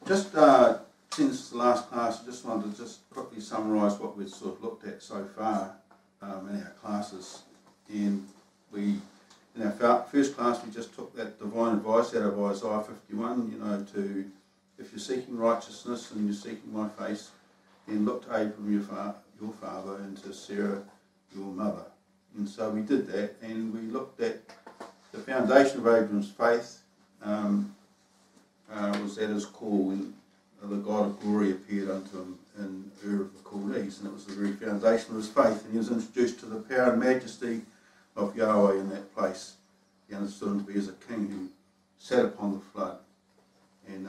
Just since the last class, I just wanted to just quickly summarise what we've sort of looked at so far in our classes. And we, in our first class, we just took that divine advice out of Isaiah 51, you know, to, if you're seeking righteousness and you're seeking my face, then look to Abram, your father, and to Sarah, your mother. And so we did that, and we looked at the foundation of Abram's faith was at his call when the God of glory appeared unto him in Ur of the Chaldees, and it was the very foundation of his faith, and he was introduced to the power and majesty of Yahweh in that place. He understood him to be as a king who sat upon the flood, and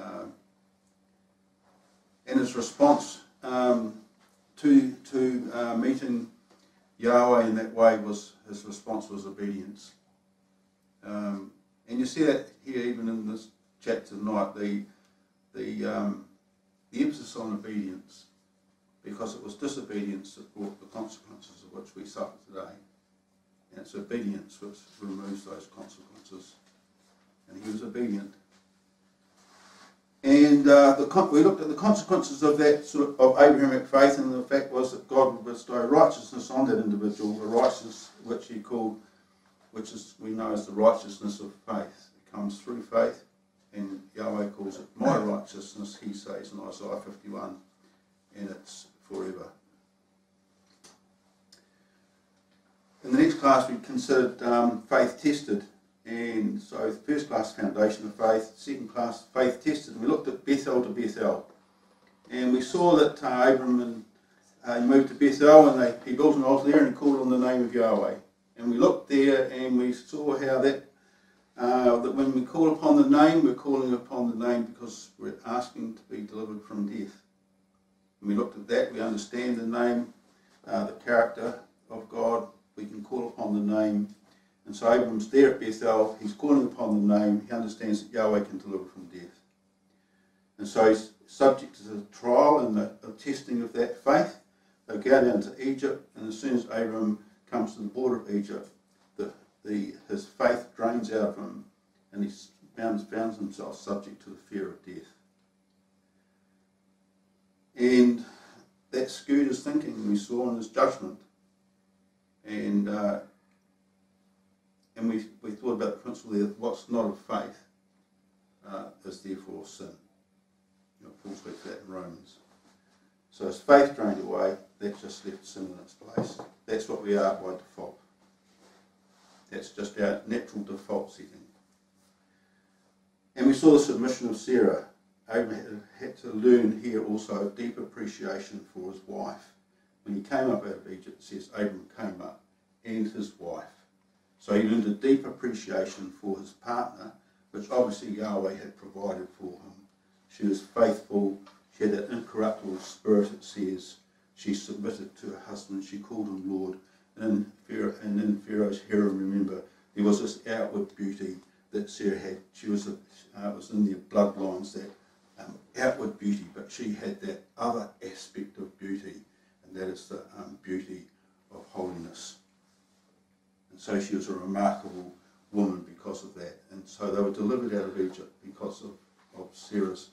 his response to meeting Yahweh in that way was, his response was obedience. And you see that here even in this chapter tonight, the emphasis on obedience, because it was disobedience that brought the consequences of which we suffer today. And it's obedience which removes those consequences. And he was obedient. And we looked at the consequences of that sort of Abrahamic faith, and the fact was that God would bestow righteousness on that individual, the righteousness which he called, which is we know as the righteousness of faith. It comes through faith, and Yahweh calls it my righteousness, he says in Isaiah 51, and it's forever. In the next class we considered faith tested. And so the first class, foundation of faith, second class, faith tested. We looked at Bethel to Bethel. And we saw that Abram moved to Bethel, and he built an altar there and he called on the name of Yahweh. And we looked there and we saw how that when we call upon the name, we're calling upon the name because we're asking to be delivered from death. When we looked at that, we understand the name, the character of God. We can call upon the name. And so Abram's there at Bethel, he's calling upon the name, he understands that Yahweh can deliver from death. And so he's subject to the trial and the testing of that faith. They go down to Egypt, and as soon as Abram comes to the border of Egypt, his faith drains out of him, and he finds himself subject to the fear of death. And that skewed his thinking, we saw in his judgment. And we thought about the principle there that what's not of faith is therefore sin. You know, Paul speaks that in Romans. So as faith drained away, that just left sin in its place. That's what we are by default. That's just our natural default setting. And we saw the submission of Sarah. Abraham had to learn here also a deep appreciation for his wife. When he came up out of Egypt, it says Abram came up and his wife. So he learned a deep appreciation for his partner, which obviously Yahweh had provided for him. She was faithful, she had an incorruptible spirit, it says. She submitted to her husband, she called him Lord. And in Pharaoh's harem, remember, there was this outward beauty that Sarah had. She was it was in their bloodlines, that outward beauty, but she had that other aspect of beauty, and that is the beauty of holiness. And so she was a remarkable woman because of that. And so they were delivered out of Egypt because of Sarah's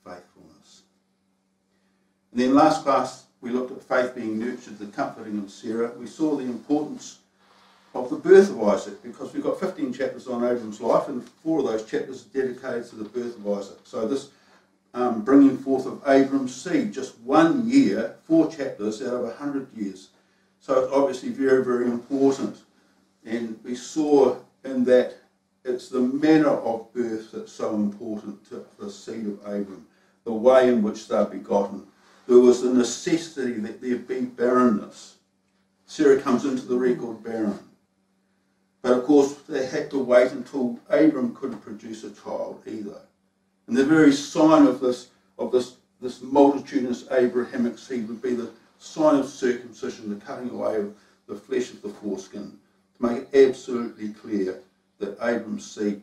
faithfulness. And then last class, we looked at faith being nurtured, the comforting of Sarah. We saw the importance of the birth of Isaac, because we've got 15 chapters on Abram's life, and 4 of those chapters are dedicated to the birth of Isaac. So this bringing forth of Abram's seed, just 1 year, 4 chapters out of 100 years. So it's obviously very, very important. And we saw in that it's the manner of birth that's so important to the seed of Abram, the way in which they're begotten. There was the necessity that there be barrenness. Sarah comes into the record barren. But of course they had to wait until Abram couldn't produce a child either. And the very sign of this multitudinous Abrahamic seed would be the sign of circumcision, the cutting away of the flesh of the foreskin, to make it absolutely clear that Abram's seed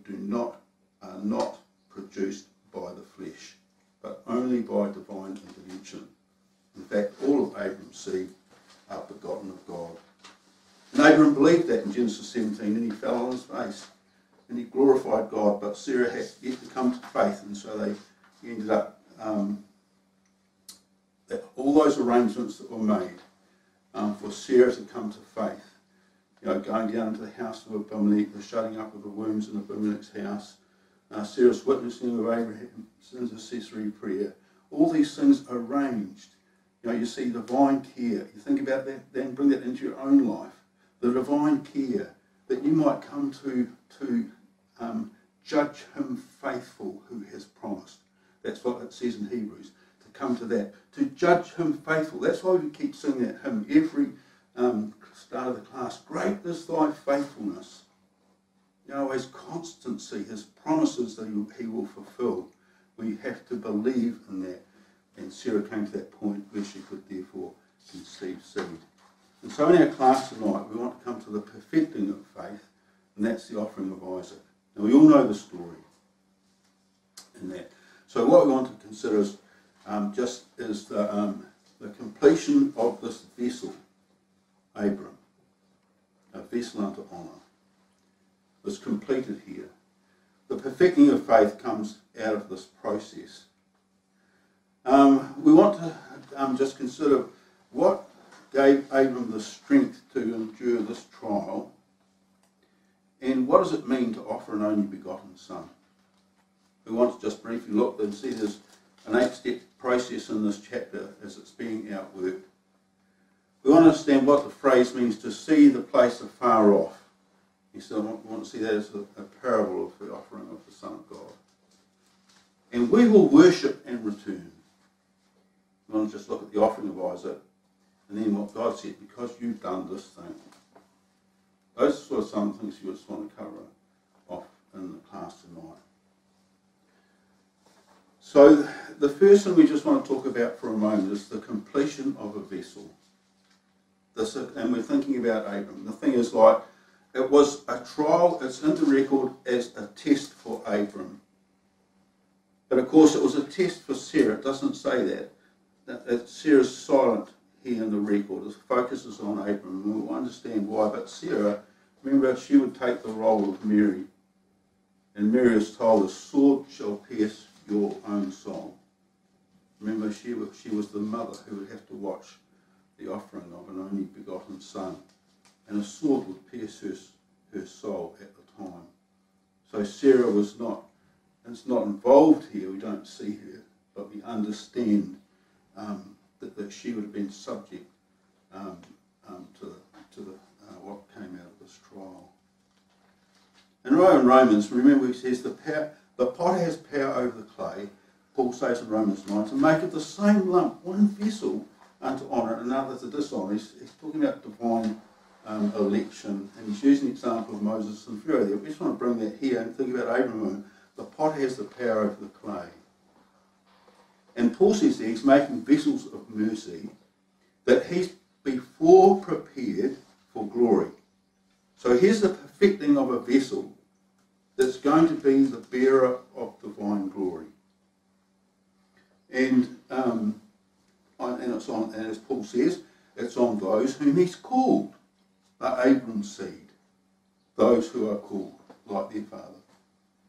are not produced by the flesh, but only by divine intervention. In fact, all of Abram's seed are begotten of God. And Abram believed that in Genesis 17, and he fell on his face, and he glorified God, but Sarah had yet to come to faith, and so he ended up all those arrangements that were made for Sarah to come to faith, going down to the house of Abimelech, the shutting up of the wombs in Abimelech's house, Sarah's witnessing of Abraham's intercessory prayer, all these things arranged. You see divine care. You think about that, then bring that into your own life. The divine care that you might come to judge him faithful who has promised. That's what it says in Hebrews, to come to that. To judge him faithful. That's why we keep singing that hymn every start of the class. Great is thy faithfulness. His constancy, his promises that he will fulfill. We have to believe in that. And Sarah came to that point where she could therefore conceive seed. And so in our class tonight, we want to come to the perfecting of faith, and that's the offering of Isaac. Now we all know the story in that. So what we want to consider is the completion of this vessel, Abram, a vessel unto honour, was completed here. The perfecting of faith comes out of this process. We want to just consider what gave Abram the strength to endure this trial, and what does it mean to offer an only begotten son. We want to just briefly look and see there's an 8-step process in this chapter as it's being outworked. We want to understand what the phrase means to see the place afar off. So we want to see that as a parable of the offering of the Son of God. And we will worship and return. We want to just look at the offering of Isaac, and then what God said, because you've done this thing. Those are sort of some things you just want to cover off in the class tonight. So the first thing we just want to talk about for a moment is the completion of a vessel. And we're thinking about Abram. The thing is, like, it was a trial. It's in the record as a test for Abram. But of course it was a test for Sarah. It doesn't say that. Sarah's silent here in the record. It focuses on Abram, and we'll understand why. But Sarah, remember, she would take the role of Mary. And Mary is told, a sword shall pierce your own soul. Remember, she was the mother who would have to watch the offering of an only begotten son. And a sword would pierce her soul at the time. So Sarah was not involved here. We don't see her, but we understand that she would have been subject to what came out of this trial. And in Romans, remember, he says the pot has power over the clay. Paul says in Romans 9 to make it the same lump, one vessel unto honour and another to dishonour. He's talking about divine election, and he's using the example of Moses and Pharaoh there. We just want to bring that here and think about Abraham. The pot has the power over the clay. And Paul says there he's making vessels of mercy that he's before prepared for glory. So here's the perfecting of a vessel that's going to be the bearer of divine glory. And it's on, and as Paul says, it's on those whom he's called, Abram's seed, those who are called like their father,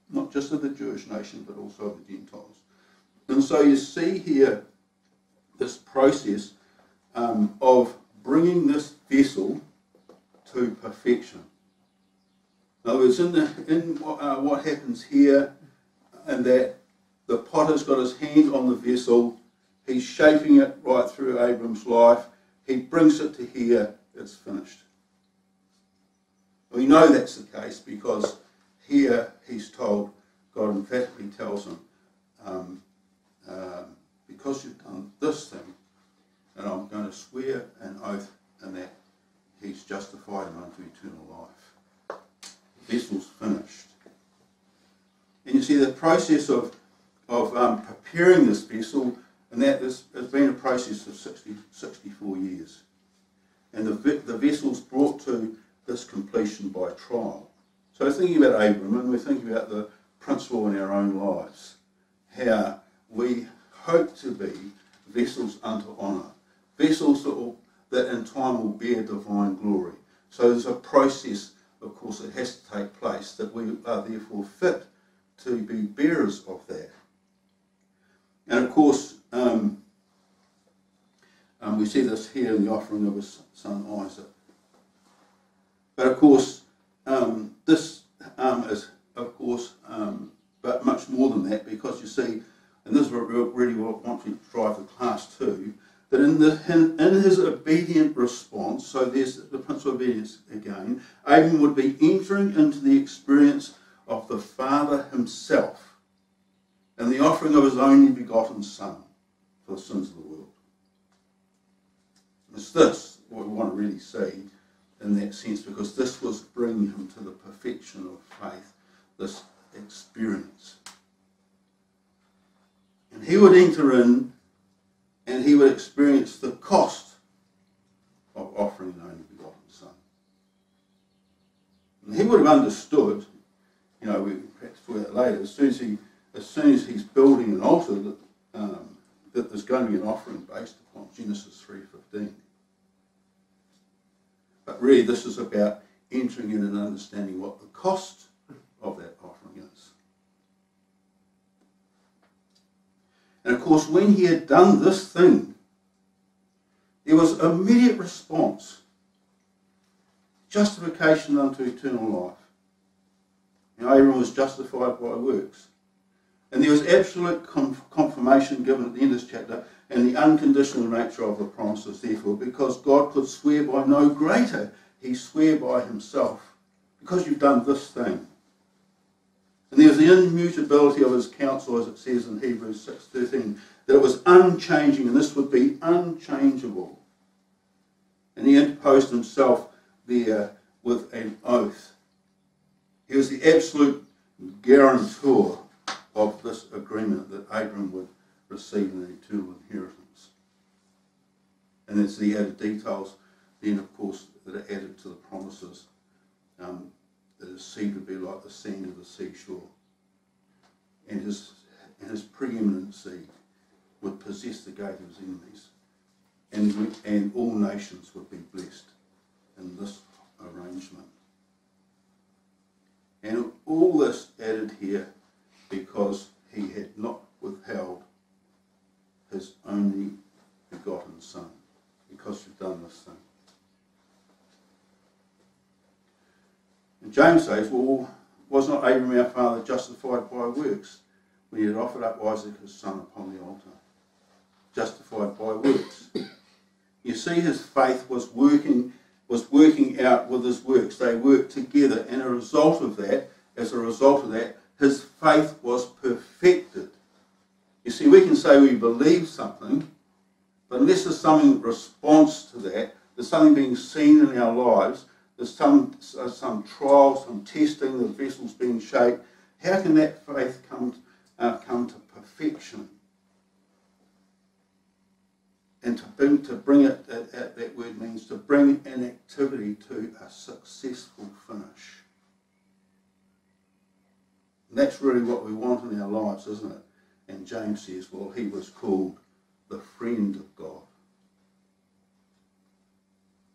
not just of the Jewish nation but also of the Gentiles. And so you see here this process of bringing this vessel to perfection. In other words, what happens here, and that the potter's got his hand on the vessel, he's shaping it right through Abram's life, he brings it to here, it's finished. We know that's the case because here he's told, God emphatically tells him, because you've done this thing, and I'm going to swear an oath in that he's justified him unto eternal life. The vessel's finished. And you see the process of preparing this vessel, and that has been a process of 64 years. And the vessel's brought to this completion by trial. So thinking about Abram, and we're thinking about the principle in our own lives, how we hope to be vessels unto honour, vessels that in time will bear divine glory. So there's a process, of course, that has to take place, that we are therefore fit to be bearers of that. And of course, we see this here in the offering of his son Isaac. But of course, this is, of course, but much more than that, because you see, and this is really what I want to drive the class to, that in his obedient response, so there's the principle of obedience again, Abram would be entering into the experience of the Father himself and the offering of his only begotten Son for the sins of the world. It's this what we want to really see in that sense, because this was bringing him to the perfection of faith, this experience. And he would enter in and he would experience the cost of offering an only begotten Son. And he would have understood, we perhaps talk about that later, as soon as he's building an altar, that there's going to be an offering based upon Genesis 3:15. But really this is about entering in and understanding what the cost of that offering is. And of course, when he had done this thing, there was immediate response. Justification unto eternal life. Abram was justified by works. And there was absolute confirmation given at the end of this chapter, and the unconditional nature of the promises, therefore, because God could swear by no greater. He swore by himself, because you've done this thing. And there was the immutability of his counsel, as it says in Hebrews 6:13, that it was unchanging, and this would be unchangeable. And he interposed himself there with an oath. He was the absolute guarantor of this agreement that Abram would receive an eternal inheritance. And there's the added details then, of course, that are added to the promises, that his seed would be like the sand of the seashore, and his preeminent seed would possess the gate of his enemies, and all nations would be blessed in this arrangement. And all this added here because he had not withheld his only begotten Son, because you've done this thing. And James says, well, was not Abram our father justified by works when he had offered up Isaac his son upon the altar? Justified by works. You see, his faith was working out with his works. They worked together, and as a result of that, his faith was perfected. You see, we can say we believe something, but unless there's something in response to that, there's something being seen in our lives, there's some trial, some testing, the vessel's being shaped, how can that faith come to perfection? And to bring it, that word means to bring an activity to a successful finish. And that's really what we want in our lives, isn't it? And James says, well, he was called the friend of God.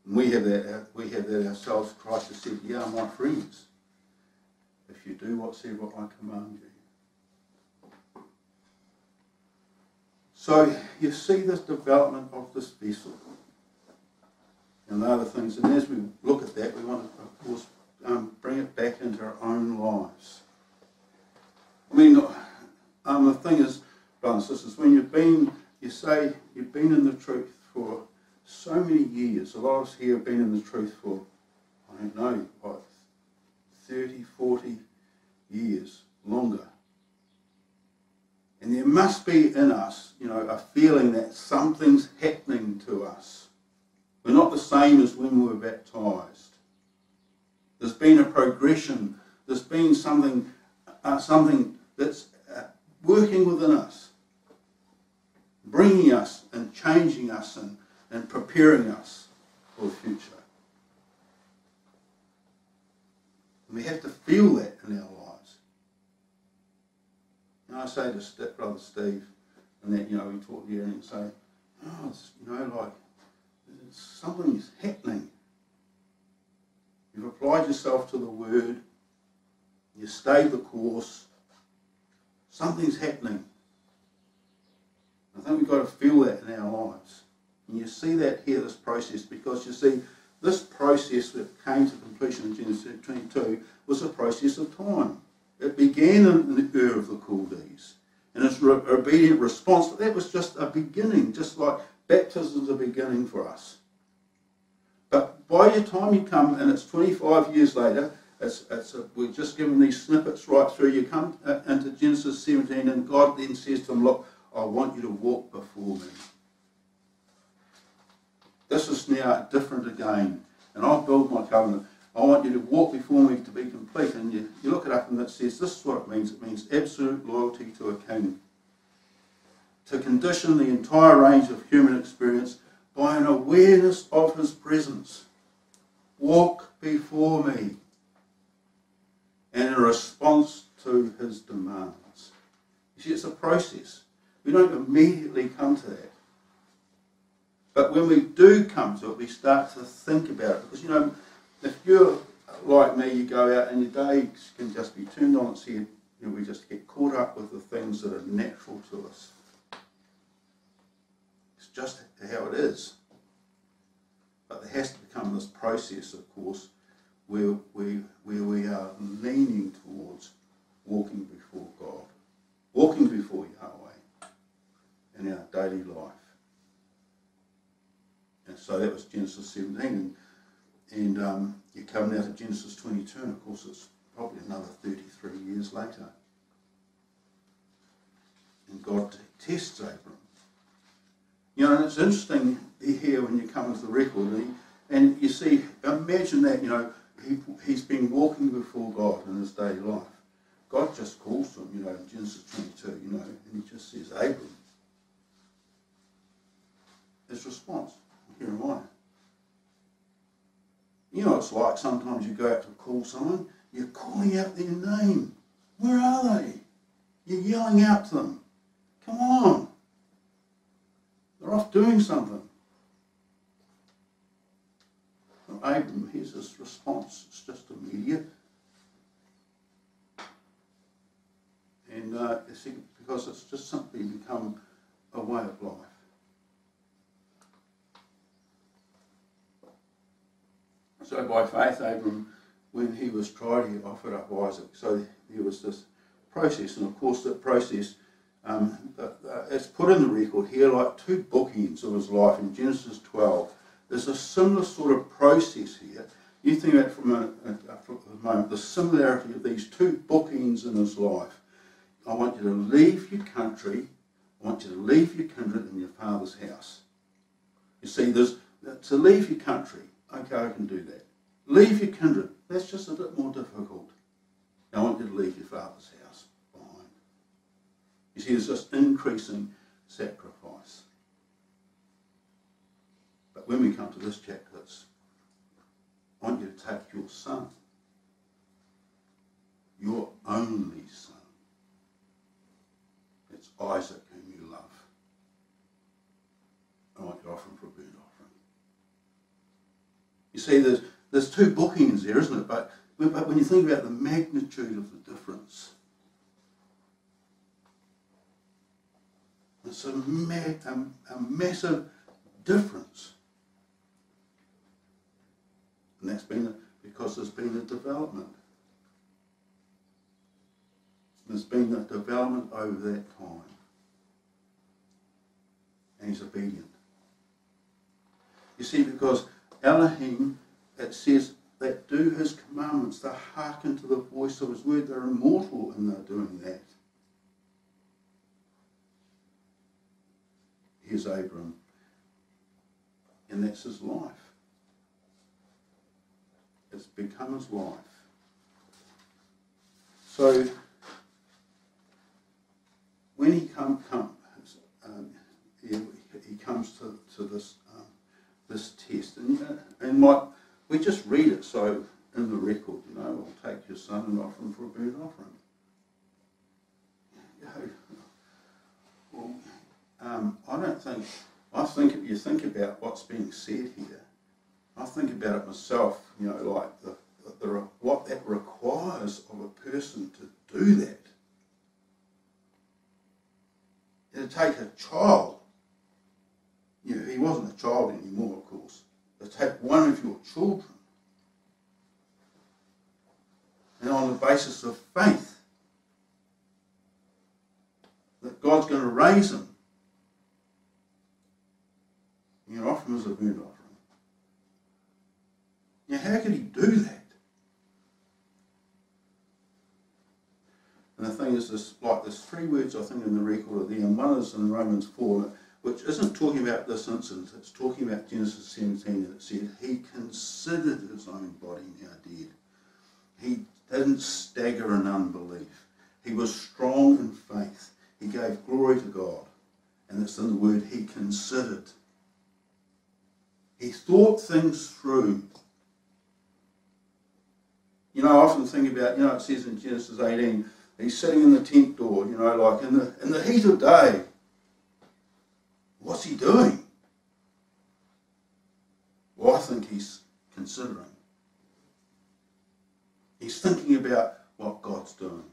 And we have that ourselves. Christ has said, "Yeah, my friends, if you do whatsoever I command you." So you see this development of this vessel and the other things. And as we look at that, we want to, of course, bring it back into our own lives. I mean, the thing is, brothers and sisters, when you say you've been in the truth for so many years. A lot of us here have been in the truth for, I don't know, like 30, 40 years, longer. And there must be in us, a feeling that something's happening to us. We're not the same as when we were baptised. There's been a progression. There's been something that's working within us, bringing us and changing us and preparing us for the future. And we have to feel that in our lives. I say to Brother Steve, and that, we talk here and say, something's happening. You've applied yourself to the Word, you stayed the course, something's happening. I think we've got to feel that in our lives. And you see that here, this process, because you see, this process that came to completion in Genesis 22 was a process of time. It began in the Ur of the Chaldees, and it's an obedient response, but that was just a beginning, just like baptism is a beginning for us. But by the time you come, and it's 25 years later, we're just given these snippets right through, you come into Genesis 17, and God then says to him, look, I want you to walk before me. This is now different again, and I'll build my covenant. I want you to walk before me to be complete. And you look it up and it says, this is what it means. It means absolute loyalty to a king. To condition the entire range of human experience by an awareness of his presence. Walk before me. And in response to his demands. You see, it's a process. We don't immediately come to that. But when we do come to it, we start to think about it. Because, you know, if you're like me, you go out and your day can just be turned on its head. You know, we just get caught up with the things that are natural to us. It's just how it is. But there has to become this process, of course, where we are leaning towards walking before God, walking before Yahweh in our daily life. And so that was Genesis 17, and you come now to Genesis 22, and of course it's probably another 33 years later. And God tests Abram. You know, and it's interesting here when you come into the record, and you see, imagine that, you know, he's been walking before God in his daily life. God just calls to him, you know, in Genesis 22, you know, and he just says, Abram. His response, here am I. You know, it's like sometimes you go out to call someone, you're calling out their name. Where are they? You're yelling out to them. Come on. They're off doing something. Well, Abram, here's his response. It's just immediate. And you see, because it's just simply become a way of life. So by faith, Abram, when he was tried, he offered up Isaac. So there was this process, and of course that process, it's put in the record here like two bookends of his life in Genesis 12. There's a similar sort of process here. You think about from a moment, the similarity of these two bookends in his life. I want you to leave your country, I want you to leave your kindred and your father's house. You see, to leave your country, okay, I can do that. Leave your kindred, that's just a bit more difficult. I want you to leave your father's house behind. You see, there's this increasing sacrifice. But when we come to this chapter, I want you to take your son, your only son. It's Isaac whom you love. I want you to offer him for a burnt offering. You see, there's two bookends there, isn't it? But when you think about the magnitude of the difference, it's a massive difference. And that's been because there's been a development. There's been a development over that time. And he's obedient. You see, because Elohim, it says, that do his commandments, they hearken to the voice of his word, they're immortal and they're doing that. Here's Abram, and that's his life. It's become his life. So, when he comes to this test, and we just read it so in the record, you know, I'll take your son and offer him for a burnt offering. I think if you think about what's being said here, I think about it myself, you know, like what that requires of a person to do that. To take a child take one of your children, and on the basis of faith, that God's going to raise him, you know, offer him as a burnt offering. Now, how could he do that? And the thing is, there's three words I think in the record of there, and one is in Romans 4, which isn't talking about this incident, it's talking about Genesis 17, and it said, he considered his own body now dead. He didn't stagger in unbelief. He was strong in faith. He gave glory to God. And it's in the word, he considered. He thought things through. You know, I often think about, you know, it says in Genesis 18, he's sitting in the tent door, you know, like in the heat of day. What's he doing? Well, I think he's considering. He's thinking about what God's doing.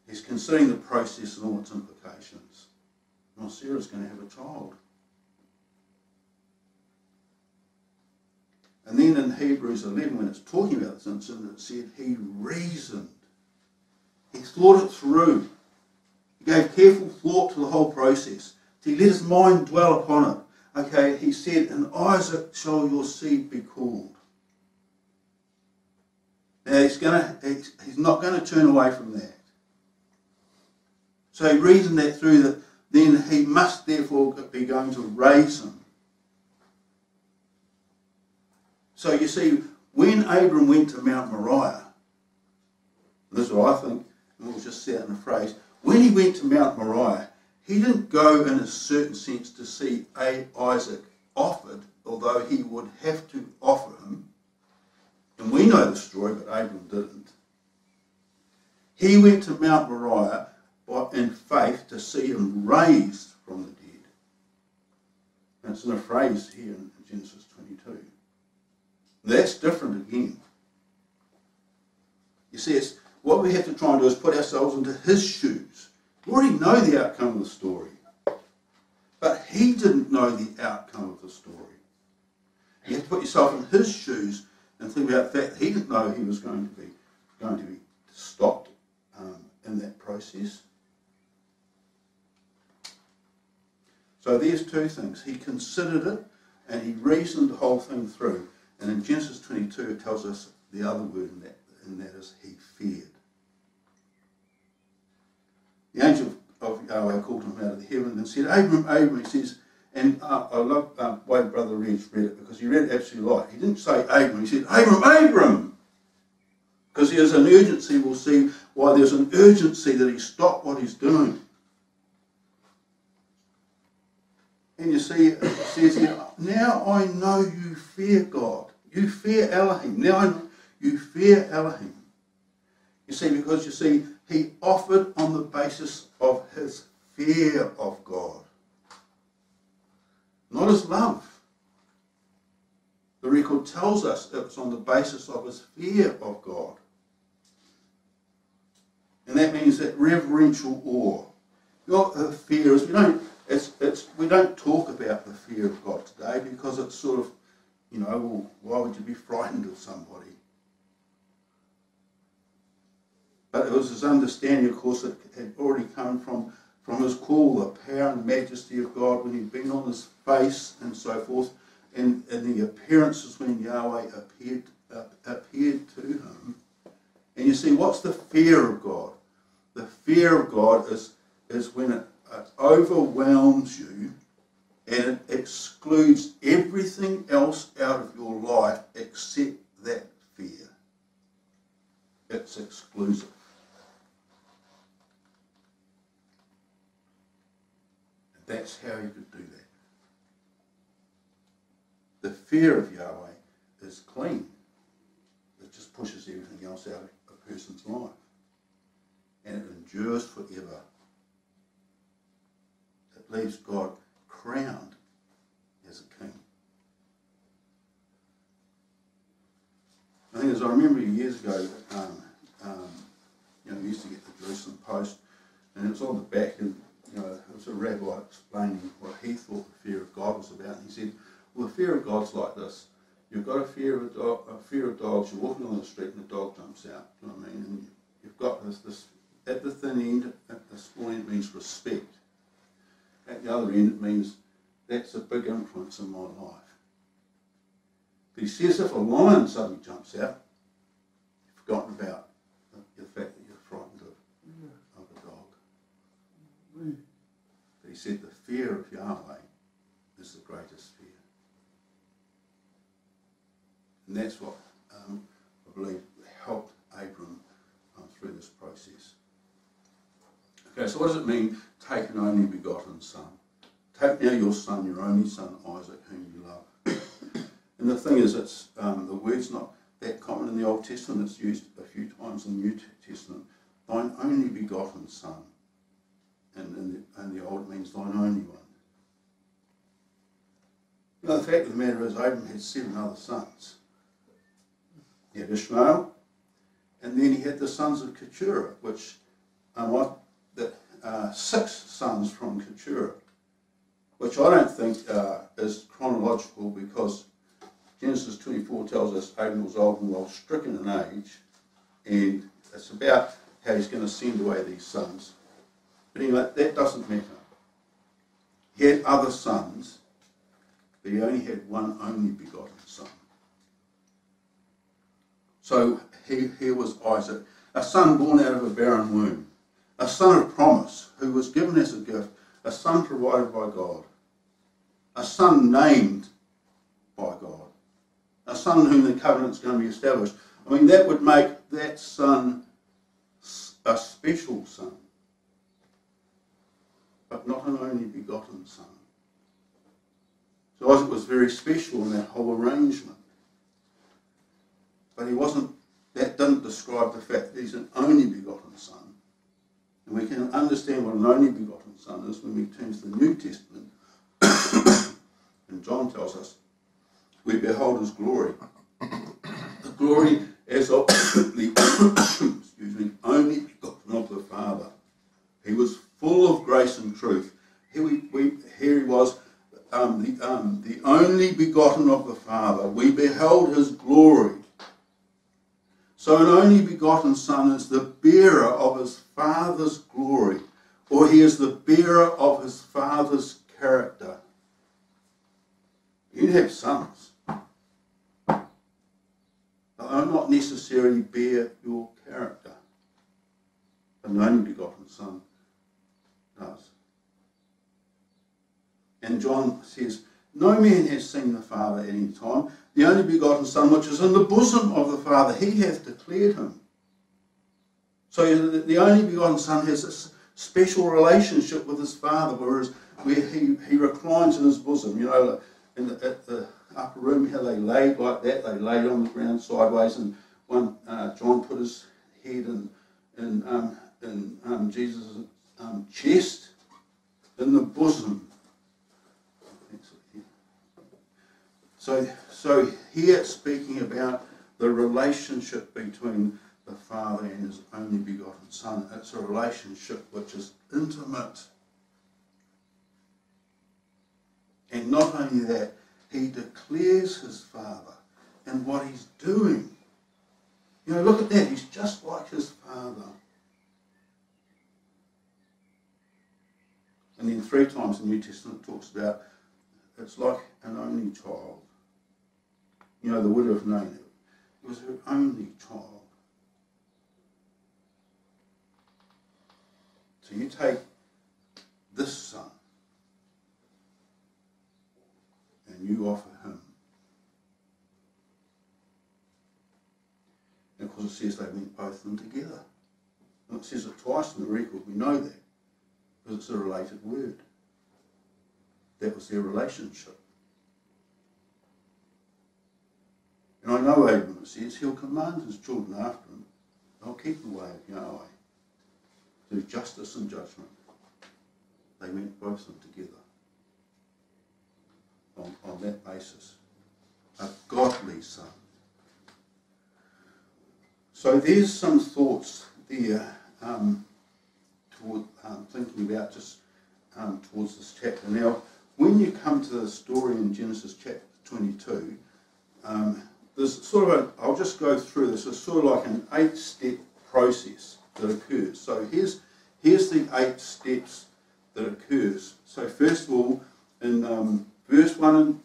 He's considering the process and all its implications. Well, Sarah's going to have a child. And then in Hebrews 11, when it's talking about this incident, it said he reasoned. He thought it through. He gave careful thought to the whole process. He let his mind dwell upon it. Okay, he said, in Isaac shall your seed be called. Now he's not going to turn away from that. So he reasoned that through, that then he must therefore be going to raise him. So you see, when Abram went to Mount Moriah, this is what I think, and we'll just say it in a phrase, when he went to Mount Moriah, he didn't go in a certain sense to see Isaac offered, although he would have to offer him. And we know the story, but Abram didn't. He went to Mount Moriah in faith to see him raised from the dead. And it's in a phrase here in Genesis 22. That's different again. You see, it's what we have to try and do is put ourselves into his shoes. We already know the outcome of the story. But he didn't know the outcome of the story. You have to put yourself in his shoes and think about the fact that he didn't know he was going to be stopped in that process. So there's two things. He considered it and he reasoned the whole thing through. And in Genesis 22 it tells us the other word and that is he feared. The angel of Yahweh called him out of the heaven and said, Abram, Abram, he says, and I love the way Brother Reg read it, because he read it absolutely right. He didn't say Abram, he said, Abram, Abram! Because there's an urgency, we'll see why there's an urgency that he stopped what he's doing. And you see, it says here, now I know you fear God. You fear Elohim. Now I know you fear Elohim. You see, because you see, he offered on the basis of his fear of God. Not his love. The record tells us it was on the basis of his fear of God. And that means that reverential awe. Not the fear is, we don't talk about the fear of God today because it's sort of, well, why would you be frightened of somebody? But it was his understanding, of course, that had already come from his call, the power and majesty of God when he'd been on his face and so forth, and the appearances when Yahweh appeared to him. And you see, what's the fear of God? The fear of God is when it overwhelms you and it excludes everything else out of your life except that fear. It's exclusive. And that's how you could do that. The fear of Yahweh is clean. It just pushes everything else out of a person's life. And it endures forever. It leaves God crowned as a king. I think as I remember years ago, we used to get the Jerusalem Post, and it was on the back, and it was a rabbi explaining what he thought the fear of God was about. And he said, Well, the fear of God's like this. You've got a fear of dogs. You're walking on the street and a dog jumps out. You know what I mean? And you've got this at the thin end. At this point, it means respect. At the other end, it means that's a big influence in my life. But he says if a lion suddenly jumps out, you've forgotten about the fact that you're frightened of a dog. But he said the fear of Yahweh is the greatest fear. And that's what I believe helped Abram through this process. Okay, so what does it mean, take an only begotten son? Take now your son, your only son, Isaac, whom you love. And the thing is, it's the word's not that common in the Old Testament. It's used a few times in the New Testament. Thine only begotten son. And in the Old it means thine only one. You know, the fact of the matter is, Abram had 7 other sons. He had Ishmael, and then he had the sons of Keturah, which 6 sons from Keturah, which I don't think is chronological, because Genesis 24 tells us Abram was old and well stricken in age, and it's about how he's going to send away these sons. But anyway, that doesn't matter. He had other sons, but he only had one only begotten son. So here was Isaac, a son born out of a barren womb, a son of promise who was given as a gift, a son provided by God, a son named by God, a son whom the covenant's going to be established. I mean, that would make that son a special son, but not an only begotten son. So Isaac was very special in that whole arrangement. But that didn't describe the fact that he's an only begotten son. And we can understand what an only begotten son is when we turn to the New Testament. And John tells us, we behold his glory. The glory as of the only begotten of the Father. He was full of grace and truth. Here he was, the only begotten of the Father. We beheld his glory. So an only begotten son is the bearer of his Father's glory, or he is the bearer of his Father's character. You have sons, but they'll not necessarily bear your character. An only begotten son does. And John says, no man has seen the Father at any time. The only begotten Son, which is in the bosom of the Father, he hath declared him. So the only begotten Son has a special relationship with his Father, whereas where he reclines in his bosom. You know, at the upper room, how they laid like that, they laid on the ground sideways, and John put his head in Jesus' chest, in the bosom. So here it's speaking about the relationship between the Father and his only begotten Son. It's a relationship which is intimate. And not only that, he declares his Father and what he's doing. You know, look at that. He's just like his Father. And then 3 times the New Testament talks about it's like an only child. You know, the widow of Nain, it was her only child. So you take this son and you offer him. And of course it says they went both of them together. And it says it twice in the record, we know that, because it's a related word. That was their relationship. And I know Abram, it says, he'll command his children after him. They'll keep the way of Yahweh. Through justice and judgment. They went both of them together. On that basis. A godly son. So there's some thoughts there toward thinking about just towards this chapter. Now, when you come to the story in Genesis chapter 22, there's sort of I'll just go through this. It's sort of like an 8-step process that occurs. So here's the 8 steps that occurs. So first of all, in verse 1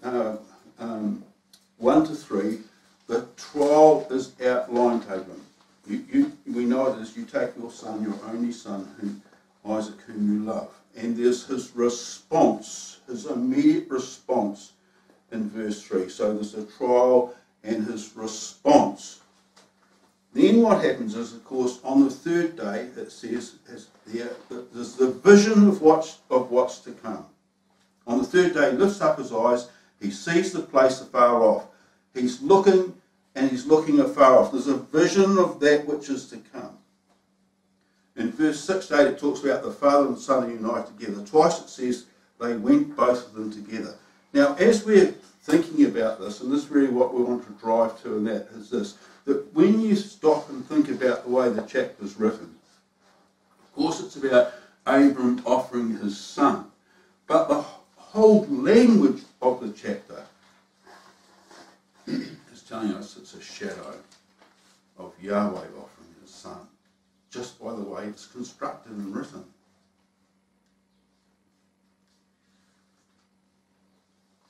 to 3, the trial is outlined to Abram. We know it as you take your son, your only son, Isaac, whom you love. And there's his response, his immediate response in verse 3. So there's a trial and his response. Then what happens is, of course, on the third day, it says, there's the vision of what's to come. On the third day, he lifts up his eyes, he sees the place afar off. He's looking, and he's looking afar off. There's a vision of that which is to come. In verse 6 to 8, it talks about the father and son are united together. Twice it says they went, both of them together. Now, as we're thinking about this, and this is really what we want to drive to, and that is this, that when you stop and think about the way the chapter is written, of course it's about Abram offering his son, but the whole language of the chapter is telling us it's a shadow of Yahweh offering his son, just by the way it's constructed and written.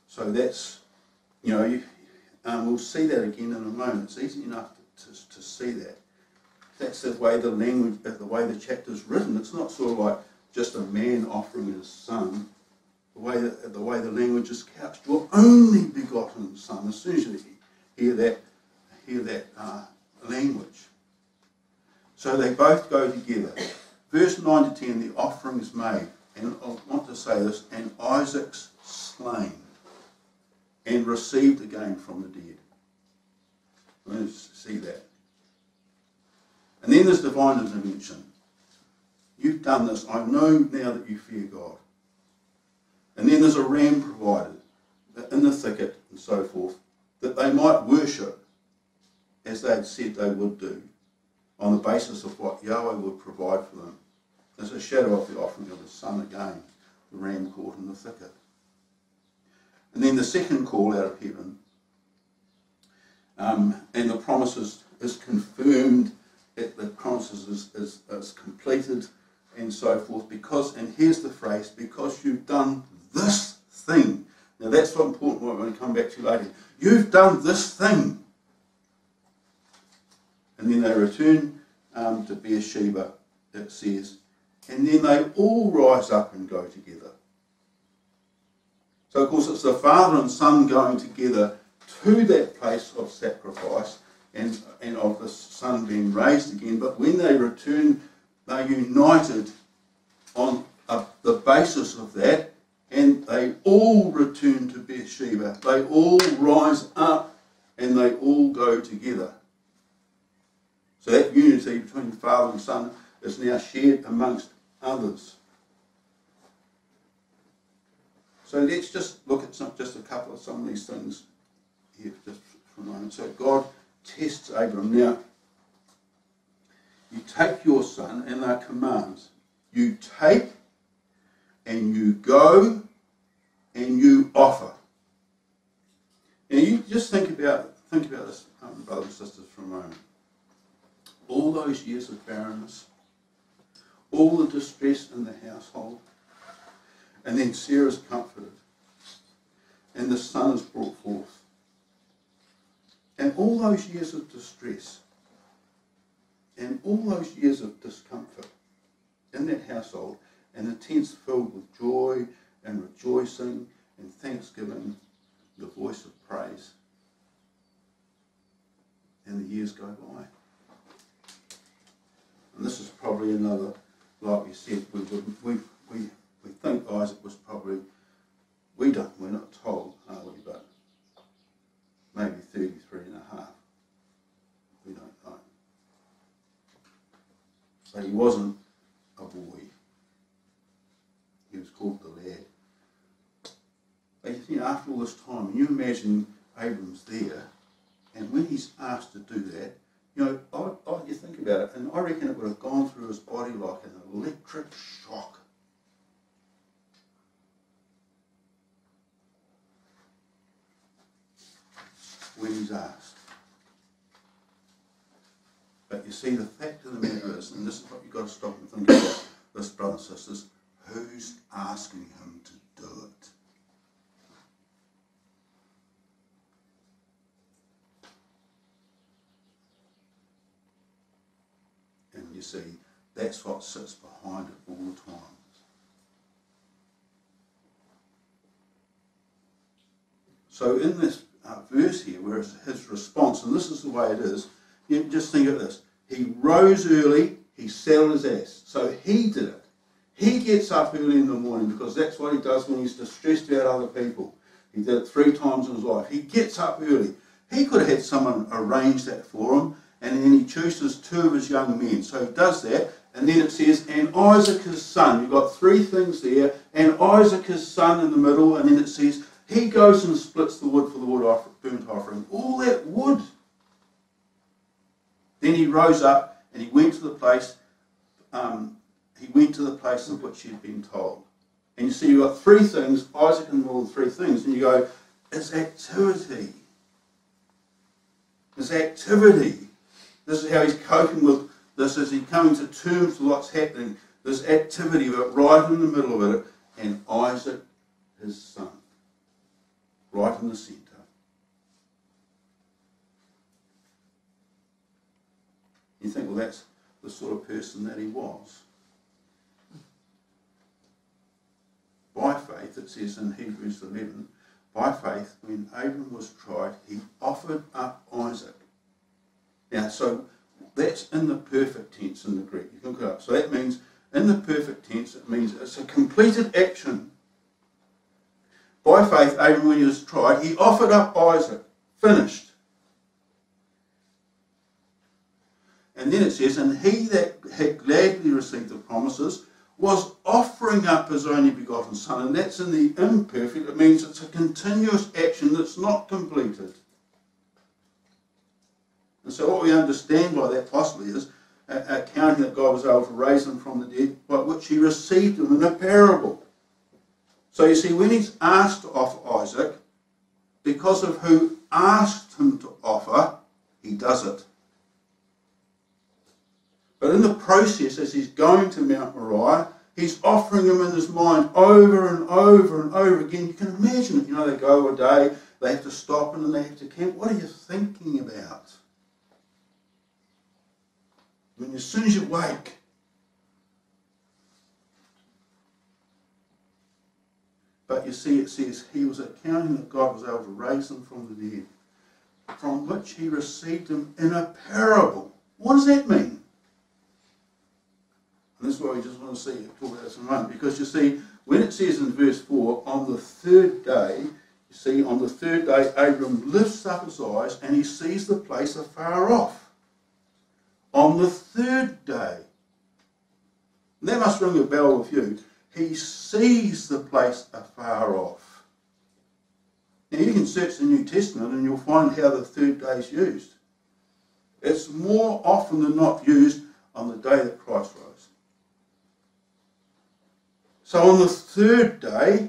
So that's, we'll see that again in a moment. It's easy enough to see that. That's the way the language, the way the chapter's written. It's not sort of like just a man offering his son. The way the language is couched, your only begotten son. As soon as you hear that language. So they both go together. Verse 9 to 10, the offering is made. And I want to say this, and Isaac's slain and received again from the dead. Let's see that. And then there's divine intervention. You've done this. I know now that you fear God. And then there's a ram provided in the thicket and so forth, that they might worship as they had said they would do, on the basis of what Yahweh would provide for them. There's a shadow of the offering of the son again, the ram caught in the thicket. And then the second call out of heaven, and the promise is confirmed, the promise is completed, and so forth, because, and here's the phrase, because you've done this thing. Now that's what important, what we're going to come back to later. You've done this thing. And then they return to Beersheba, it says, and then they all rise up and go together. So of course it's the father and son going together to that place of sacrifice and of the son being raised again, but when they return, they're united on the basis of that, and they all return to Beersheba. They all rise up and they all go together. So that unity between father and son is now shared amongst others. So let's just look at just a couple of some of these things here just for a moment. So God tests Abram. Now, you take your son, and they're commands. You take and you go and you offer. And you just think about this, brothers and sisters, for a moment. All those years of barrenness, all the distress in the household, and then Sarah's comforted, and the son is brought forth. And all those years of distress, and all those years of discomfort in that household, and the tents filled with joy and rejoicing and thanksgiving, the voice of praise. And the years go by. And this is probably another, like we said, we think Isaac was probably, we're not told, are we, but maybe 33 and a half. We don't know. But he wasn't a boy. He was called the lad. But after all this time, when you imagine Abram's there, and when he's asked to do that, you think about it, and I reckon it would have gone through his body like an electric shock. he's asked. But you see, the fact of the matter is, and this is what you've got to stop and think about, this, brothers and sisters, who's asking him to do it? And you see, that's what sits behind it all the time. So in this verse here, where it's his response, and this is the way it is, you just think of this. He rose early, he saddled his ass. So he did it. He gets up early in the morning because that's what he does when he's distressed about other people. He did it 3 times in his life. He gets up early. He could have had someone arrange that for him, and then he chooses 2 of his young men. So he does that, and then it says, and Isaac his son. You've got 3 things there, and Isaac his son in the middle, and then it says, he goes and splits the wood for the burnt offering. All that wood. Then he rose up and he went to the place. Of which he had been told. And you see, you've got 3 things. Isaac and all the 3 things, and you go, it's activity. It's activity. This is how he's coping with this. Is he coming to terms with what's happening? This activity, but right in the middle of it, and Isaac, his son. Right in the centre. You think, well, that's the sort of person that he was. By faith, it says in Hebrews 11, by faith, when Abram was tried, he offered up Isaac. Now, so that's in the perfect tense in the Greek. You can look it up. So that means, in the perfect tense, it means it's a completed action. By faith, Abram, when he was tried, he offered up Isaac. Finished. And then it says, and he that had gladly received the promises was offering up his only begotten son. And that's in the imperfect. It means it's a continuous action that's not completed. And so what we understand by that possibly is accounting that God was able to raise him from the dead, by which he received him in a parable. So you see, when he's asked to offer Isaac, because of who asked him to offer, he does it. But in the process, as he's going to Mount Moriah, he's offering him in his mind over and over and over again. You can imagine it. You know, they go a day, they have to stop and then they have to camp. What are you thinking about? I mean, as soon as you wake, but you see, it says, he was accounting that God was able to raise him from the dead, from which he received him in a parable. What does that mean? And this is what we just want to see, talk about this in a moment. Because you see, when it says in verse 4, on the 3rd day, you see, on the 3rd day, Abram lifts up his eyes and he sees the place afar off. On the 3rd day. And that must ring a bell with you. He sees the place afar off. Now you can search the New Testament and you'll find how the 3rd day is used. It's more often than not used on the day that Christ rose. So on the 3rd day,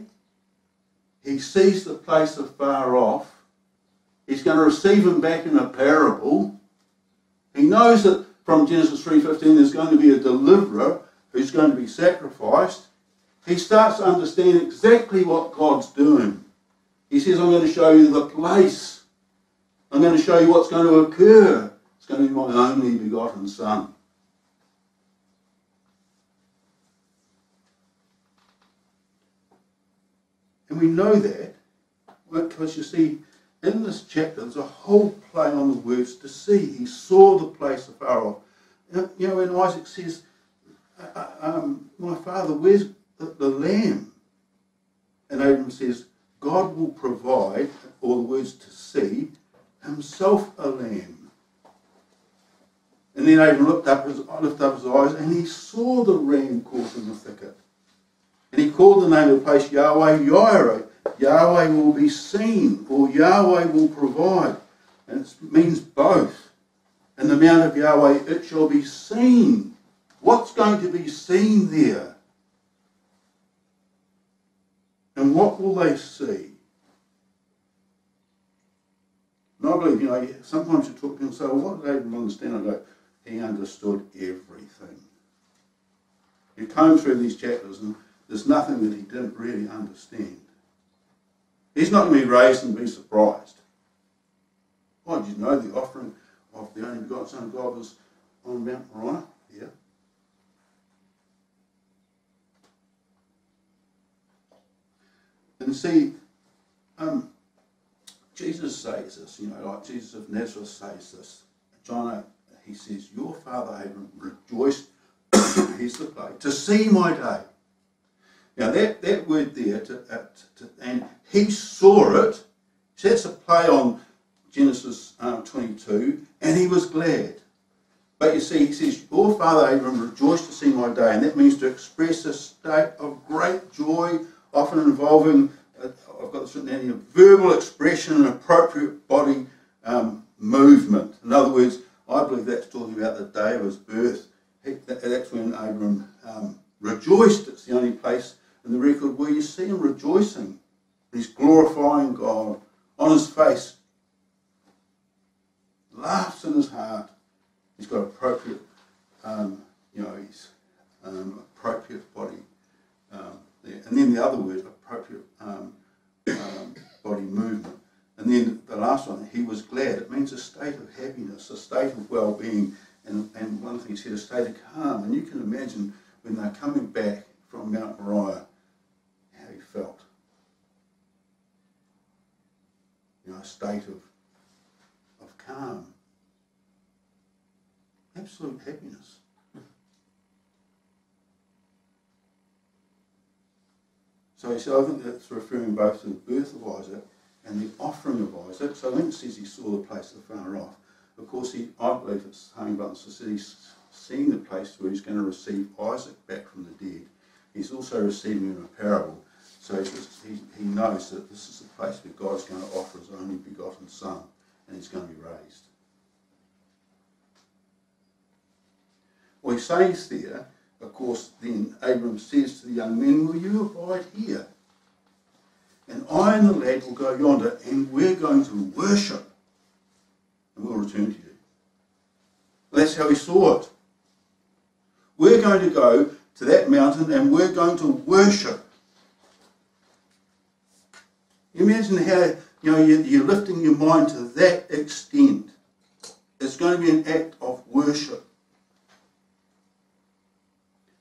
he sees the place afar off. He's going to receive him back in a parable. He knows that from Genesis 3:15 there's going to be a deliverer who's going to be sacrificed. He starts to understand exactly what God's doing. He says, I'm going to show you the place. I'm going to show you what's going to occur. It's going to be my only begotten son. And we know that because you see, in this chapter, there's a whole play on the words to see. He saw the place afar off. You know, when Isaac says, my father, where's the lamb? And Abram says, God will provide, or the words to see, himself a lamb. And then Abram lifted up his eyes and he saw the ram caught in the thicket. And he called the name of the place Yahweh Yireh. Yahweh will be seen, or Yahweh will provide. And it means both. In the mount of Yahweh it shall be seen. What's going to be seen there? And what will they see? Not believe, sometimes you talk to people and say, well, what did Abram understand? I go, he understood everything. You comb through these chapters and there's nothing that he didn't really understand. He's not going to be raised and be surprised. Why, did you know the offering of the only begotten Son of God was on Mount Moriah? Yeah. And see, Jesus says this, like Jesus of Nazareth says this. John 8, he says, your father Abram rejoiced, here's the play, to see my day. Now that word there, and he saw it, so that's a play on Genesis 22, and he was glad. But you see, he says, your father Abram rejoiced to see my day, and that means to express a state of great joy, often involving, I've got this written down here, verbal expression and appropriate body movement. In other words, I believe that's talking about the day of his birth. That's when Abram rejoiced. It's the only place in the record where you see him rejoicing. He's glorifying God on his face. Laughs in his heart. He's got appropriate, appropriate body there. And then the other word, appropriate body movement. And then the last one, he was glad. It means a state of happiness, a state of well-being, and one thing he said, a state of calm. And you can imagine when they're coming back from Mount Moriah, how he felt. A state of calm. Absolute happiness. So he said, I think that's referring both to the birth of Isaac and the offering of Isaac. So when it says he saw the place afar off, of course, I believe it's saying about he's seeing the place where he's going to receive Isaac back from the dead. He's also receiving him a parable. So he knows that this is the place where God's going to offer his only begotten Son, and he's going to be raised. Well, he says there, of course, then Abram says to the young men, will you abide here? And I and the lad will go yonder, and we're going to worship, and we'll return to you. Well, that's how he saw it. We're going to go to that mountain, and we're going to worship. You imagine how you're lifting your mind to that extent. It's going to be an act of worship.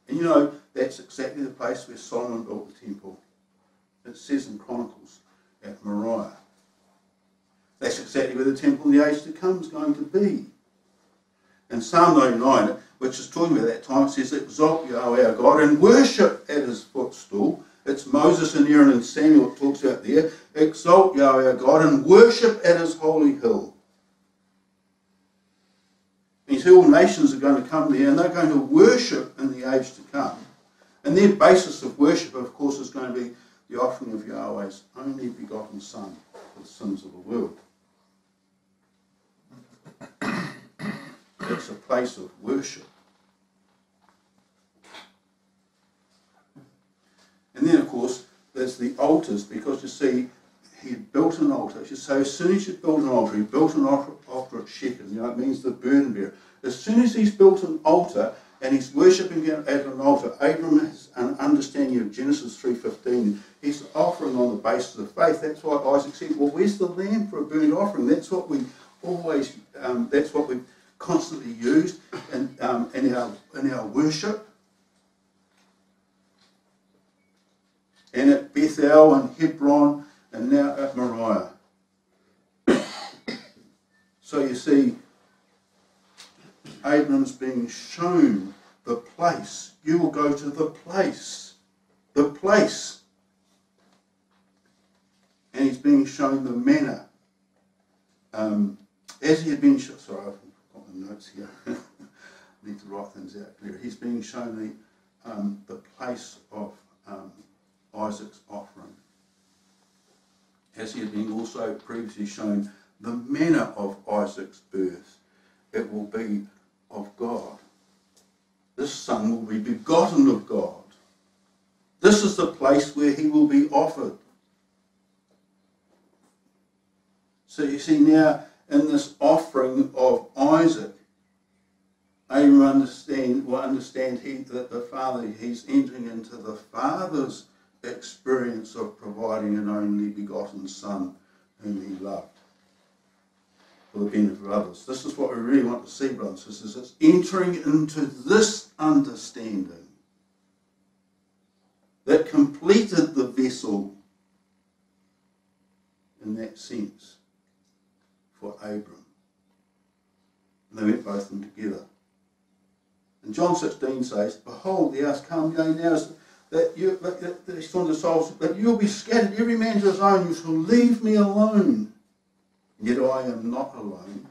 And that's exactly the place where Solomon built the temple. It says in Chronicles at Moriah. That's exactly where the temple in the age to come is going to be. And Psalm 99, which is talking about that time, it says, exalt Yahweh our God and worship at his footstool. It's Moses and Aaron and Samuel it talks about there. Exalt Yahweh our God and worship at his holy hill. And all nations are going to come there and they're going to worship in the age to come. And their basis of worship, of course, is going to be the offering of Yahweh's only begotten Son for the sins of the world. It's a place of worship. And then, of course, there's the altars, because you see, he built an altar. So as soon as you build an altar, he built an altar at Shechem. It means the burden bearer. As soon as he's built an altar and he's worshipping at an altar, Abram has an understanding of Genesis 3:15. He's offering on the basis of faith. That's why Isaac said, well, where's the lamb for a burnt offering? That's what we always, that's what we've constantly used in our worship. And at Bethel and Hebron and now at Moriah. So you see, Abram's being shown the place. You will go to the place. The place. And he's being shown the manner. As he had been shown, sorry, I've got my notes here. I need to write things out clear. He's being shown the place of Isaac's offering. As he had been also previously shown the manner of Isaac's birth. It will be of God. This son will be begotten of God. This is the place where he will be offered. So you see now, in this offering of Isaac, Abraham will understand that the Father, he's entering into the Father's experience of providing an only begotten Son whom he loved for the benefit of others. This is what we really want to see, brothers and sisters. It's entering into this understanding that completed the vessel in that sense for Abram. And they went both of them together. And John 16 says, "Behold, the hours come, yea, now is that these sons of souls, that you'll be scattered, every man to his own, you shall leave me alone. And yet I am not alone,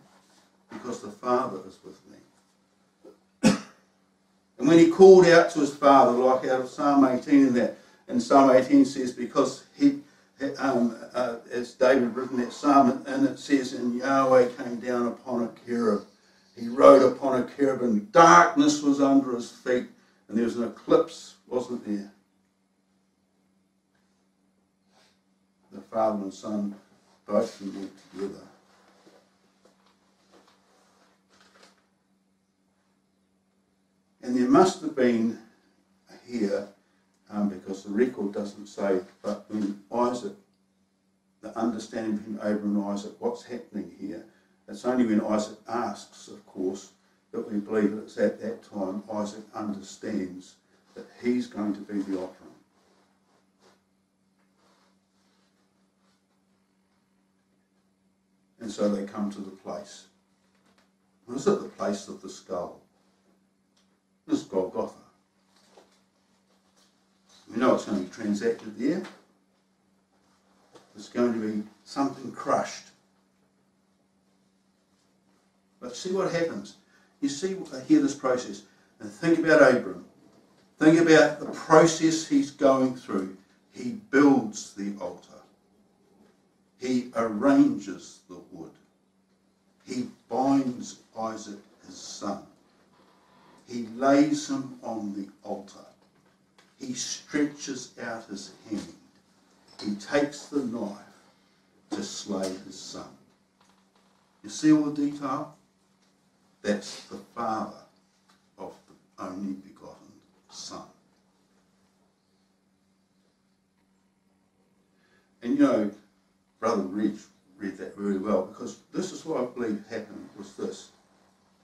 because the Father is with me." And when he called out to his Father, like out of Psalm 18 and Psalm 18 says, because as David written that psalm, and it says, "And Yahweh came down upon a cherub. He rode upon a cherub, and darkness was under his feet, and there was an eclipse, wasn't there?" The Father and Son both went together. And there must have been here, because the record doesn't say, but when Isaac, the understanding between Abraham and Isaac, what's happening here, it's only when Isaac asks, of course, that we believe that it's at that time Isaac understands that he's going to be the offering. And so they come to the place. What is it? The place of the skull. This is Golgotha. We know it's going to be transacted there. There's going to be something crushed. But see what happens. You see, hear this process. And think about Abram. Think about the process he's going through. He builds the altar. He arranges the wood. He binds Isaac, his son. He lays him on the altar. He stretches out his hand. He takes the knife to slay his son. You see all the detail? That's the Father of the only begotten Son. And you know, Brother Reg read that really well, because this is what I believe happened was this.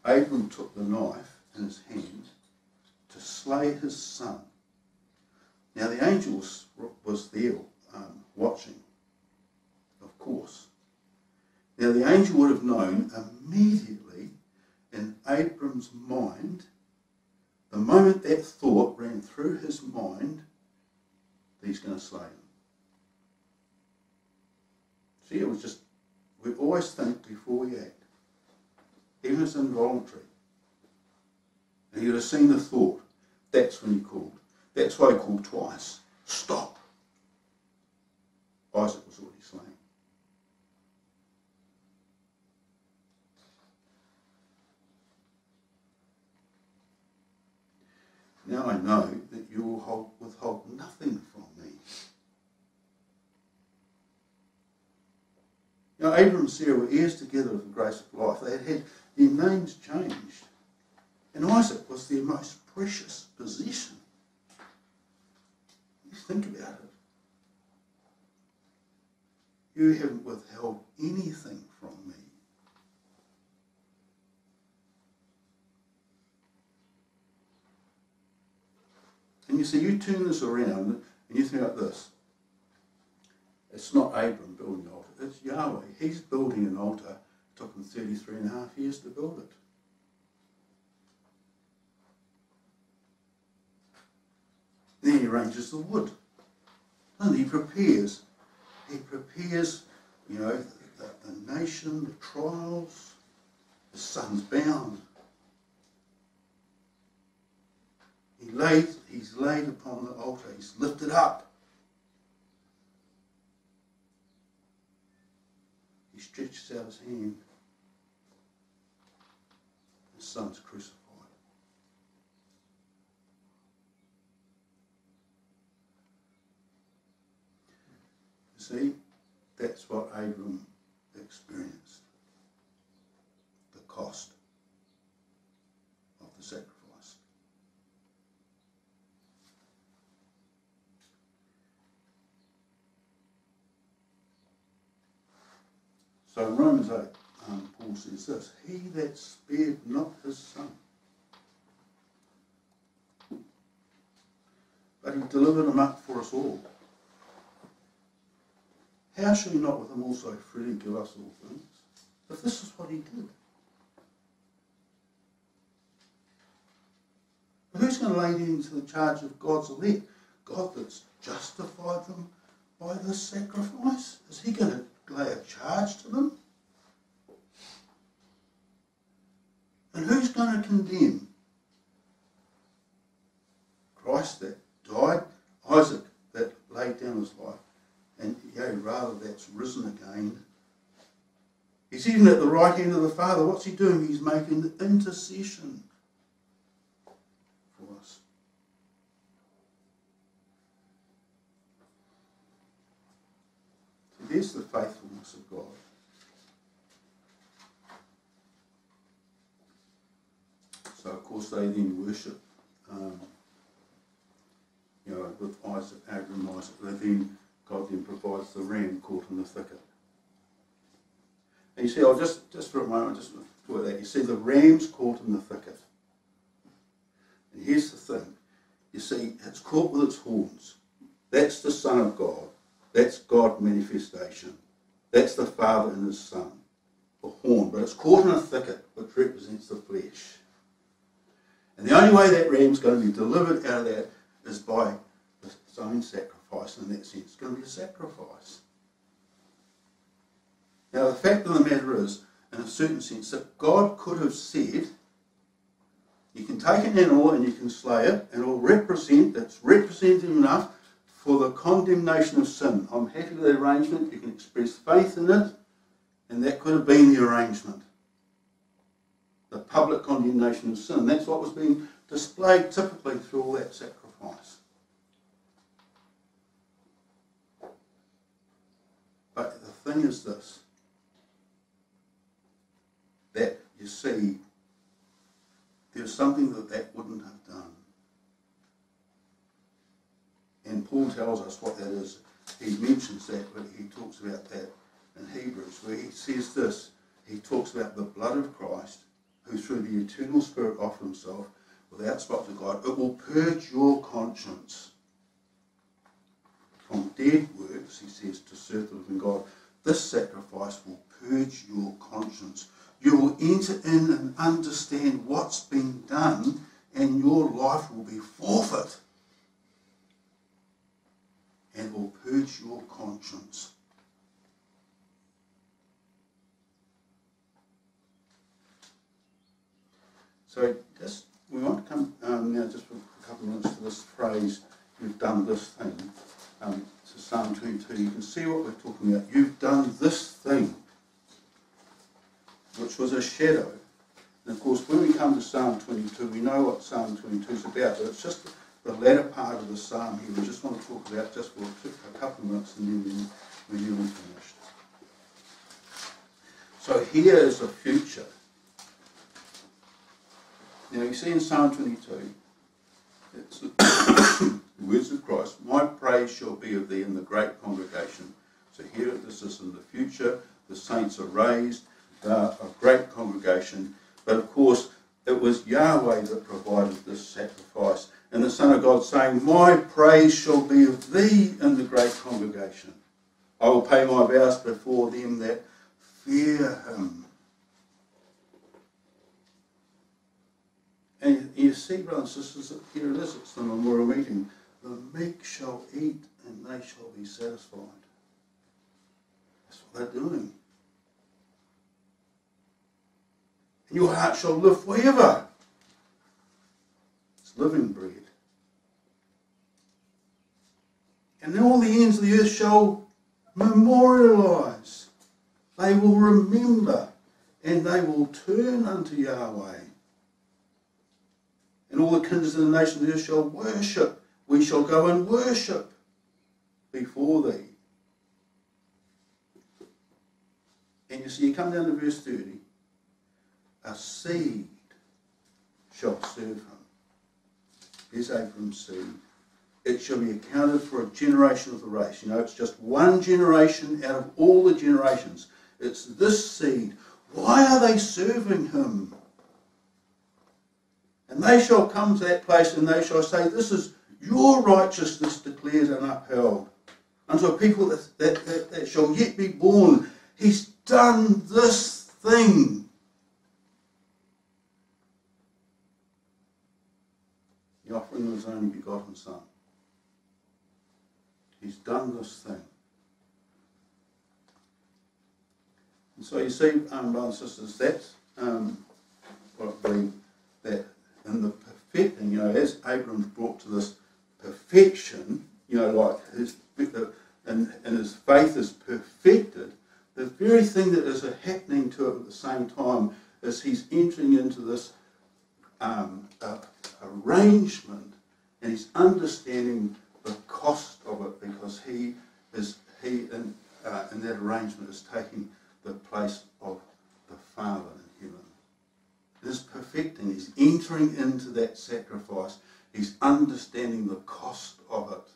Abram took the knife in his hand to slay his son. Now the angel was there watching, of course. Now the angel would have known immediately in Abram's mind, the moment that thought ran through his mind, that he's going to slay him. See, it was just, we always think before we act, even if it's involuntary. And you'd have seen the thought. That's when he called. That's why he called twice. Stop. Isaac was already slain. Now I know that you will withhold nothing from me. Now, Abraham and Sarah were heirs together of the grace of life. They had had their names changed. And Isaac was their most precious possession. You think about it. You haven't withheld anything from me. And you see, you turn this around and you think like this. It's not Abram building an altar, it's Yahweh. He's building an altar. It took him 33 and a half years to build it. Then he arranges the wood. And he prepares, you know, the nation, the trials. The son's bound. He's laid upon the altar. He's lifted up. He stretches out his hand. His son's crucified. You see, that's what Abram experienced. So in Romans 8, Paul says this, he that spared not his son, but he delivered him up for us all. How shall he not with him also freely give us all things? If this is what he did. But who's going to lay them to the charge of God's elect? God that's justified them by this sacrifice? Is he going to lay a charge to them? And who's going to condemn? Christ that died, Isaac that laid down his life, and yea, rather that's risen again. He's even at the right hand of the Father. What's he doing? He's making intercession for us. So there's the faithfulness of God. So of course they then worship, with Isaac, Abraham, Isaac. God then provides the ram caught in the thicket. And you see, I'll just for a moment, just talk that. You see, the ram's caught in the thicket. And here's the thing. You see, it's caught with its horns. That's the Son of God. That's God manifestation. That's the Father and His Son. The horn. But it's caught in a thicket, which represents the flesh. And the only way that ram's going to be delivered out of that is by its own sacrifice. In that sense, it's going to be a sacrifice. Now, the fact of the matter is, in a certain sense, that God could have said, you can take an animal and you can slay it, and it's representative enough for the condemnation of sin. I'm happy with that arrangement. You can express faith in it, and that could have been the arrangement. The public condemnation of sin. That's what was being displayed typically through all that sacrifice. But the thing is this, that you see, there's something that wouldn't have done. And Paul tells us what that is. He mentions that, but he talks about that in Hebrews, where he says this, he talks about the blood of Christ, who through the eternal Spirit offered himself without spot to God. It will purge your conscience from dead works, he says, to serve the living God. This sacrifice will purge your conscience. You will enter in and understand what's been done, and your life will be forfeit. And will purge your conscience. So we want to come now just for a couple of minutes to this phrase, you've done this thing. To Psalm 22, you can see what we're talking about. You've done this thing, which was a shadow. And of course, when we come to Psalm 22, we know what Psalm 22 is about, but it's just the latter part of the psalm here. We just want to talk about just for a couple of minutes, and then we're nearly finished. So here is the future. Now you see in Psalm 22, it's the words of Christ, my praise shall be of thee in the great congregation. So here this is in the future, the saints are raised, a great congregation. But of course, it was Yahweh that provided this sacrifice. And the Son of God saying, my praise shall be of thee in the great congregation. I will pay my vows before them that fear him. And you see, brothers and sisters, here it is, it's the memorial meeting. The meek shall eat and they shall be satisfied. That's what they're doing. And your heart shall live forever. It's living bread. And all the ends of the earth shall memorialize. They will remember and they will turn unto Yahweh. And all the kindreds of the nations of the earth shall worship. We shall go and worship before thee. And you see, you come down to verse 30. A seed shall serve him. Here's Abram's seed. It shall be accounted for a generation of the race. You know, it's just one generation out of all the generations. It's this seed. Why are they serving him? And they shall come to that place and they shall say, this is your righteousness declared and upheld. Unto a people that shall yet be born. He's done this thing. The offering of his only begotten Son. He's done this thing. And so you see, brothers and sisters, that's what I believe that in the perfecting, as Abram's brought to this perfection, like his and his faith is perfected, the very thing that is happening to it at the same time is he's entering into this arrangement, and he's understanding the cost of it, because he in that arrangement is taking the place of the Father in heaven. He's perfecting, he's entering into that sacrifice, he's understanding the cost of it.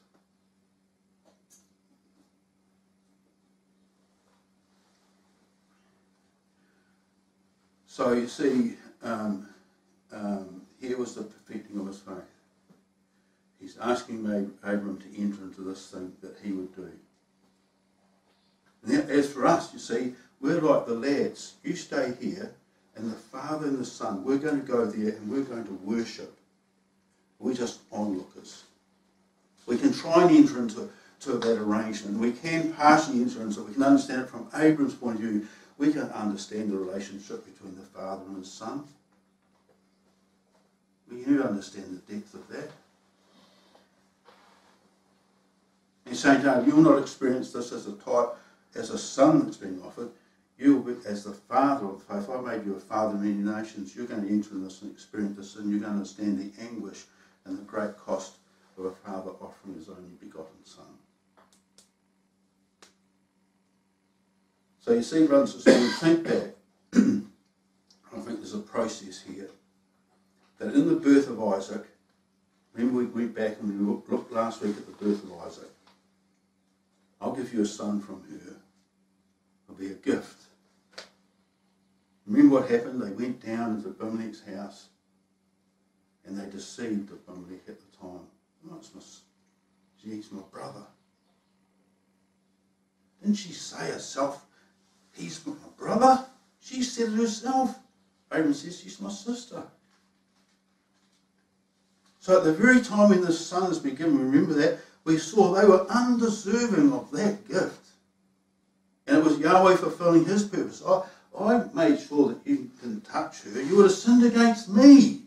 So you see, here was the perfecting of his faith. He's asking Abram to enter into this thing that he would do. And as for us, you see, we're like the lads. You stay here, and the Father and the Son, we're going to go there and we're going to worship. We're just onlookers. We can try and enter into that arrangement. We can partially enter into it. We can understand it from Abram's point of view. We can understand the relationship between the Father and his Son. We do understand the depth of that. He's saying, no, you'll not experience this as a type, as a son that's being offered. You'll be, as the father of the faith, I made you a father of many nations. You're going to enter in this and experience this, and you're going to understand the anguish and the great cost of a father offering his only begotten Son. So you see, brothers and sisters, when you think back, I think there's a process here. That in the birth of Isaac, remember we went back and we looked last week at the birth of Isaac. I'll give you a son from her. It'll be a gift. Remember what happened? They went down into Abimelech's house and they deceived Abimelech at the time. Oh, he's my brother. Didn't she say herself, he's my brother? She said it herself. Abram says, she's my sister. So at the very time when this son has been given, remember that, we saw they were undeserving of that gift. And it was Yahweh fulfilling his purpose. I made sure that you didn't touch her. You would have sinned against me.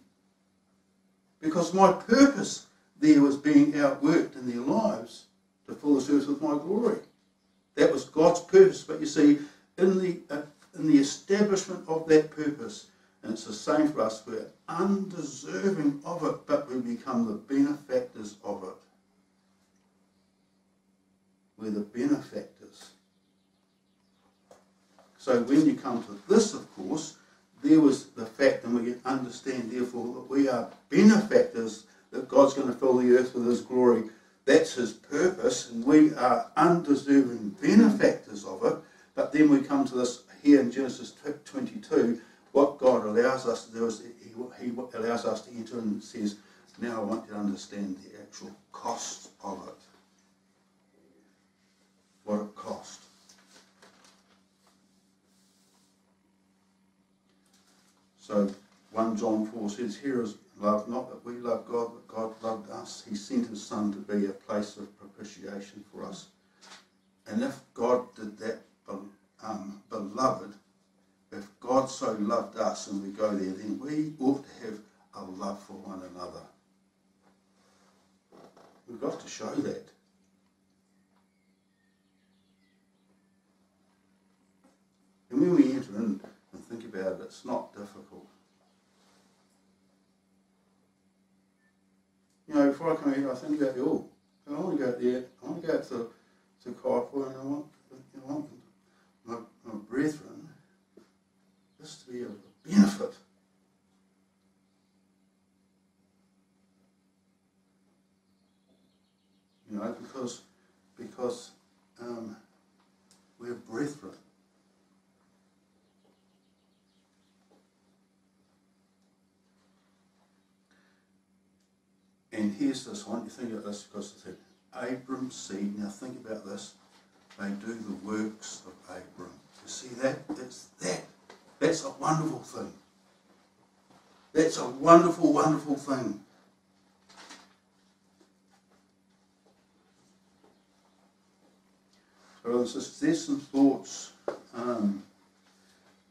Because my purpose there was being outworked in their lives to fill this earth with my glory. That was God's purpose. But you see, in the establishment of that purpose, and it's the same for us, we're undeserving of it, but we become the benefactors of it. We're the benefactors. So when you come to this, of course, there was the fact, and we can understand, therefore, that we are benefactors, that God's going to fill the earth with his glory. That's his purpose, and we are undeserving benefactors of it. But then we come to this here in Genesis 22, what God allows us to do is he allows us to enter and says, now I want you to understand the actual cost of it. What it cost. So 1 John 4 says, here is love, not that we love God, but God loved us. He sent his Son to be a place of propitiation for us. And if God did that, beloved, if God so loved us and we go there, then we ought to have a love for one another. We've got to show that. And when we enter in and think about it, it's not difficult. Before I come here, I think about I want to go there. I want to go to Kaipoi, and I want my brethren this to be a benefit. Because we're brethren. And here's this, I want you to think about this because it's Abram's seed. Now think about this. They do the works of Abram. You see that? It's that. That's a wonderful thing. That's a wonderful, wonderful thing. So there's some thoughts on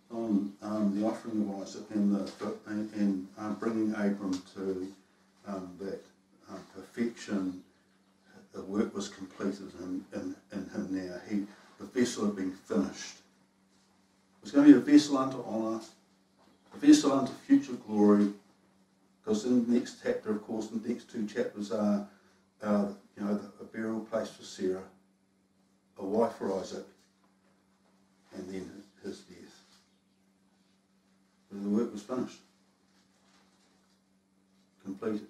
the offering of Isaac and bringing Abram to that perfection. The work was completed in him now. The vessel had been finished. It was going to be a vessel unto honour, a vessel unto future glory, because in the next chapter, of course, the next two chapters are a burial place for Sarah, a wife for Isaac, and then his death. But the work was finished, completed.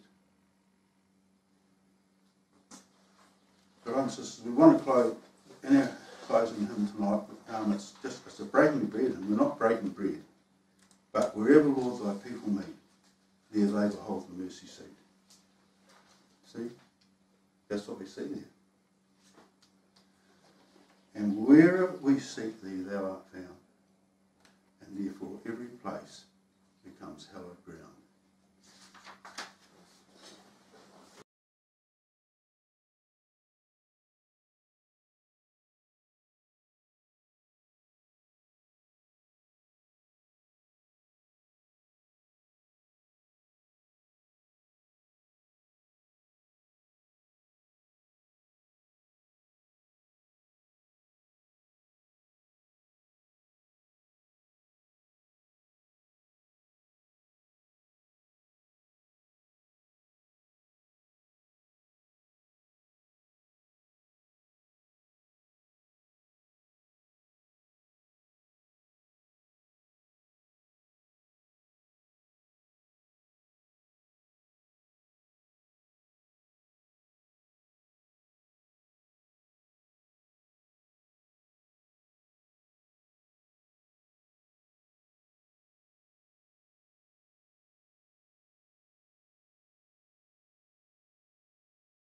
Brothers and sisters, we want to close in our closing hymn tonight. It's a breaking bread, and we're not breaking bread. But wherever, Lord, thy people meet, there they behold the mercy seat. See? That's what we see there. And wherever we seek thee, thou art found.